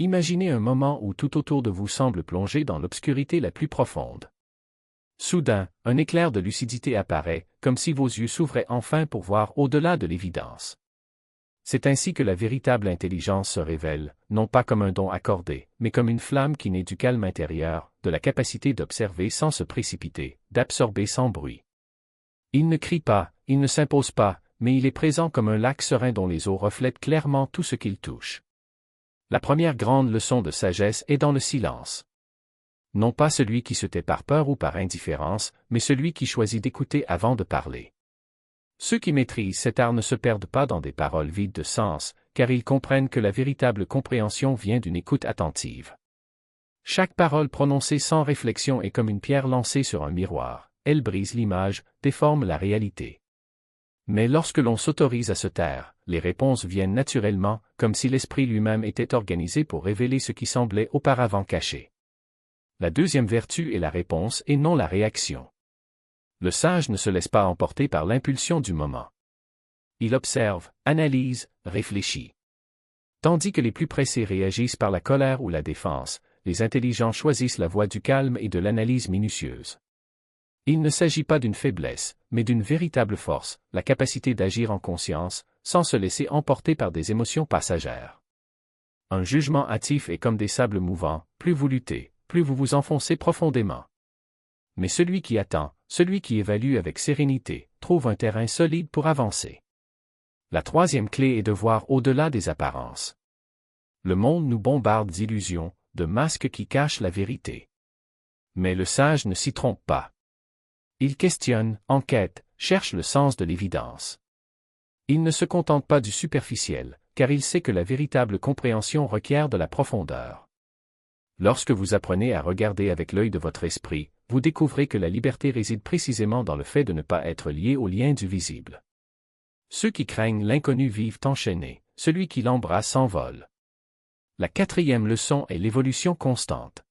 Imaginez un moment où tout autour de vous semble plongé dans l'obscurité la plus profonde. Soudain, un éclair de lucidité apparaît, comme si vos yeux s'ouvraient enfin pour voir au-delà de l'évidence. C'est ainsi que la véritable intelligence se révèle, non pas comme un don accordé, mais comme une flamme qui naît du calme intérieur, de la capacité d'observer sans se précipiter, d'absorber sans bruit. Il ne crie pas, il ne s'impose pas, mais il est présent comme un lac serein dont les eaux reflètent clairement tout ce qu'il touche. La première grande leçon de sagesse est dans le silence. Non pas celui qui se tait par peur ou par indifférence, mais celui qui choisit d'écouter avant de parler. Ceux qui maîtrisent cet art ne se perdent pas dans des paroles vides de sens, car ils comprennent que la véritable compréhension vient d'une écoute attentive. Chaque parole prononcée sans réflexion est comme une pierre lancée sur un miroir, elle brise l'image, déforme la réalité. Mais lorsque l'on s'autorise à se taire, les réponses viennent naturellement, comme si l'esprit lui-même était organisé pour révéler ce qui semblait auparavant caché. La deuxième vertu est la réponse et non la réaction. Le sage ne se laisse pas emporter par l'impulsion du moment. Il observe, analyse, réfléchit. Tandis que les plus pressés réagissent par la colère ou la défense, les intelligents choisissent la voie du calme et de l'analyse minutieuse. Il ne s'agit pas d'une faiblesse, mais d'une véritable force, la capacité d'agir en conscience, sans se laisser emporter par des émotions passagères. Un jugement hâtif est comme des sables mouvants, plus vous luttez, plus vous vous enfoncez profondément. Mais celui qui attend, celui qui évalue avec sérénité, trouve un terrain solide pour avancer. La troisième clé est de voir au-delà des apparences. Le monde nous bombarde d'illusions, de masques qui cachent la vérité. Mais le sage ne s'y trompe pas. Il questionne, enquête, cherche le sens de l'évidence. Il ne se contente pas du superficiel, car il sait que la véritable compréhension requiert de la profondeur. Lorsque vous apprenez à regarder avec l'œil de votre esprit, vous découvrez que la liberté réside précisément dans le fait de ne pas être lié aux liens du visible. Ceux qui craignent l'inconnu vivent enchaînés, celui qui l'embrasse s'envole. La quatrième leçon est l'évolution constante.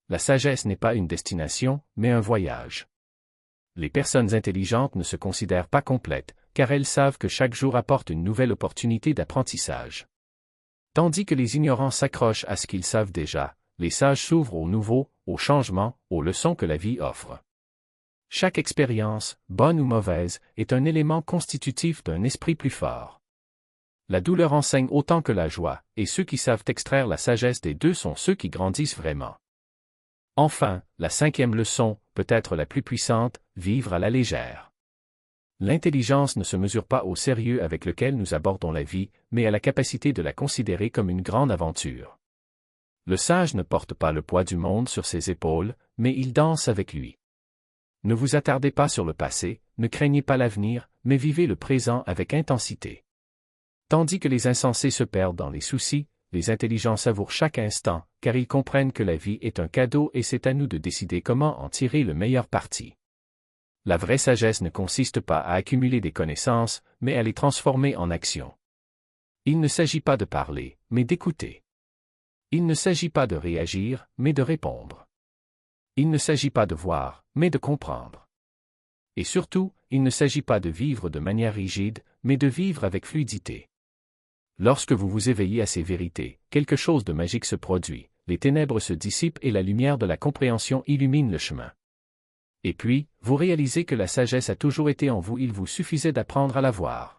La sagesse n'est pas une destination, mais un voyage. Les personnes intelligentes ne se considèrent pas complètes, car elles savent que chaque jour apporte une nouvelle opportunité d'apprentissage. Tandis que les ignorants s'accrochent à ce qu'ils savent déjà, les sages s'ouvrent au nouveau, au changement, aux leçons que la vie offre. Chaque expérience, bonne ou mauvaise, est un élément constitutif d'un esprit plus fort. La douleur enseigne autant que la joie, et ceux qui savent extraire la sagesse des deux sont ceux qui grandissent vraiment. Enfin, la cinquième leçon, peut-être la plus puissante, vivre à la légère. L'intelligence ne se mesure pas au sérieux avec lequel nous abordons la vie, mais à la capacité de la considérer comme une grande aventure. Le sage ne porte pas le poids du monde sur ses épaules, mais il danse avec lui. Ne vous attardez pas sur le passé, ne craignez pas l'avenir, mais vivez le présent avec intensité. Tandis que les insensés se perdent dans les soucis, les intelligents savourent chaque instant, car ils comprennent que la vie est un cadeau et c'est à nous de décider comment en tirer le meilleur parti. La vraie sagesse ne consiste pas à accumuler des connaissances, mais à les transformer en action. Il ne s'agit pas de parler, mais d'écouter. Il ne s'agit pas de réagir, mais de répondre. Il ne s'agit pas de voir, mais de comprendre. Et surtout, il ne s'agit pas de vivre de manière rigide, mais de vivre avec fluidité. Lorsque vous vous éveillez à ces vérités, quelque chose de magique se produit, les ténèbres se dissipent et la lumière de la compréhension illumine le chemin. Et puis, vous réalisez que la sagesse a toujours été en vous, il vous suffisait d'apprendre à la voir.